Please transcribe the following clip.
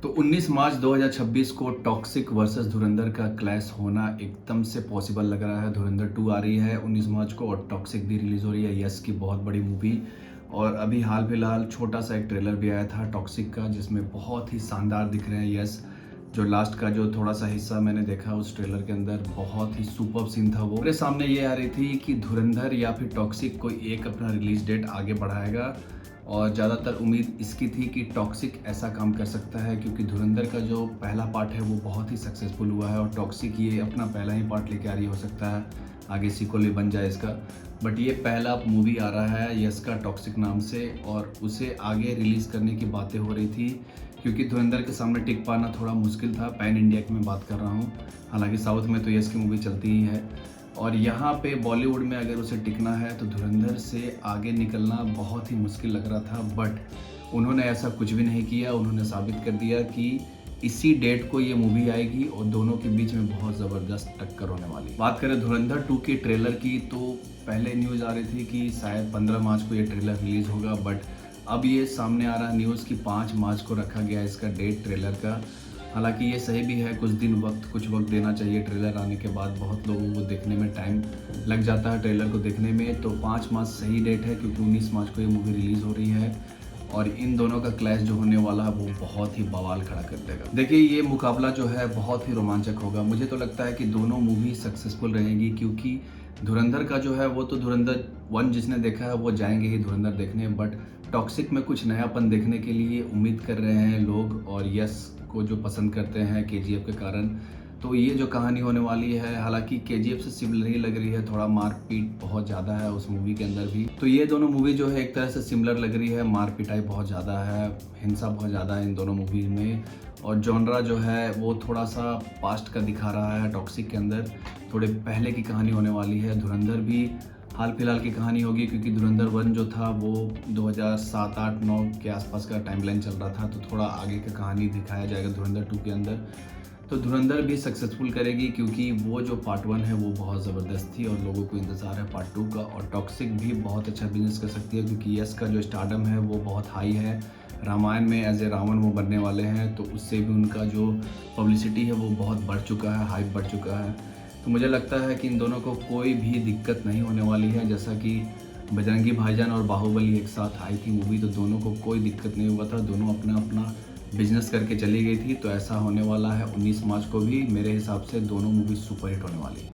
तो 19 मार्च 2026 को toxic versus धुरंधर का क्लैश होना एकदम से पॉसिबल लग रहा है। धुरंधर 2 आ रही है 19 मार्च को और टॉक्सिक भी रिलीज़ हो रही है, यस की बहुत बड़ी मूवी। और अभी हाल फिलहाल छोटा सा एक ट्रेलर भी आया था टॉक्सिक का, जिसमें बहुत ही शानदार दिख रहे हैं यस। जो लास्ट का जो थोड़ा सा हिस्सा मैंने देखा उस ट्रेलर के अंदर, बहुत ही सुपर्ब सीन था वो। मेरे सामने ये आ रही थी कि धुरंधर या फिर टॉक्सिक कोई एक अपना रिलीज डेट आगे बढ़ाएगा, और ज़्यादातर उम्मीद इसकी थी कि टॉक्सिक ऐसा काम कर सकता है क्योंकि धुरंधर का जो पहला पार्ट है वो बहुत ही सक्सेसफुल हुआ है और टॉक्सिक ये अपना पहला ही पार्ट लेके आ रही हो सकता है, आगे सीक्वल भी बन जाए इसका। बट ये पहला मूवी आ रहा है यस का टॉक्सिक नाम से, और उसे आगे रिलीज़ करने की बातें हो रही थी क्योंकि धुरंधर के सामने टिक पाना थोड़ा मुश्किल था। पैन इंडिया की मैं बात कर रहा हूँ, हालांकि साउथ में तो यस की मूवी चलती ही है, और यहाँ पे बॉलीवुड में अगर उसे टिकना है तो धुरंधर से आगे निकलना बहुत ही मुश्किल लग रहा था। बट उन्होंने ऐसा कुछ भी नहीं किया, उन्होंने साबित कर दिया कि इसी डेट को ये मूवी आएगी और दोनों के बीच में बहुत ज़बरदस्त टक्कर होने वाली। बात करें धुरंधर 2 के ट्रेलर की, तो पहले न्यूज़ आ रही थी कि शायद 15 मार्च को ये ट्रेलर रिलीज़ होगा, बट अब ये सामने आ रहा न्यूज़ कि 5 मार्च को रखा गया इसका डेट ट्रेलर का। हालांकि ये सही भी है, कुछ वक्त देना चाहिए ट्रेलर आने के बाद, बहुत लोगों को देखने में टाइम लग जाता है ट्रेलर को देखने में। तो 5 मार्च सही डेट है क्योंकि 19 मार्च को ये मूवी रिलीज़ हो रही है और इन दोनों का क्लैश जो होने वाला है वो बहुत ही बवाल खड़ा कर देगा। देखिए ये मुकाबला जो है बहुत ही रोमांचक होगा। मुझे तो लगता है कि दोनों मूवी सक्सेसफुल रहेंगी क्योंकि धुरंधर का जो है वो तो धुरंधर 1 जिसने देखा है वो जाएंगे ही धुरंधर देखने, बट टॉक्सिक में कुछ नयापन देखने के लिए उम्मीद कर रहे हैं लोग, और यस को जो पसंद करते हैं केजीएफ के कारण। तो ये जो कहानी होने वाली है, हालांकि केजीएफ से सिमिलर ही लग रही है, थोड़ा मारपीट बहुत ज़्यादा है उस मूवी के अंदर भी। तो ये दोनों मूवी जो है एक तरह से सिमिलर लग रही है, मार पिटाई बहुत ज़्यादा है, हिंसा बहुत ज़्यादा है इन दोनों मूवी में, और जॉनरा जो है वो थोड़ा सा पास्ट का दिखा रहा है टॉक्सिक के अंदर, थोड़े पहले की कहानी होने वाली है। धुरंधर भी हाल फिलहाल की कहानी होगी क्योंकि धुरंधर 1 जो था वो 2007, 8, 9 के आसपास का टाइमलाइन चल रहा था, तो थोड़ा आगे की कहानी दिखाया जाएगा धुरंधर 2 के अंदर। तो धुरंधर भी सक्सेसफुल करेगी क्योंकि वो जो पार्ट 1 है वो बहुत ज़बरदस्त थी और लोगों को इंतज़ार है पार्ट 2 का। और टॉक्सिक भी बहुत अच्छा बिजनेस कर सकती है क्योंकि यस का जो स्टारडम है वो बहुत हाई है। रामायण में एज ए रावण वो बनने वाले हैं, तो उससे भी उनका जो पब्लिसिटी है वो बहुत बढ़ चुका है, हाइप बढ़ चुका है। तो मुझे लगता है कि इन दोनों को कोई भी दिक्कत नहीं होने वाली है। जैसा कि बजरंगी भाईजान और बाहुबली एक साथ आई थी मूवी, तो दोनों को कोई दिक्कत नहीं हुआ था, दोनों अपना अपना बिजनेस करके चली गई थी। तो ऐसा होने वाला है 19 मार्च को भी, मेरे हिसाब से दोनों मूवी सुपर हिट होने वाली है।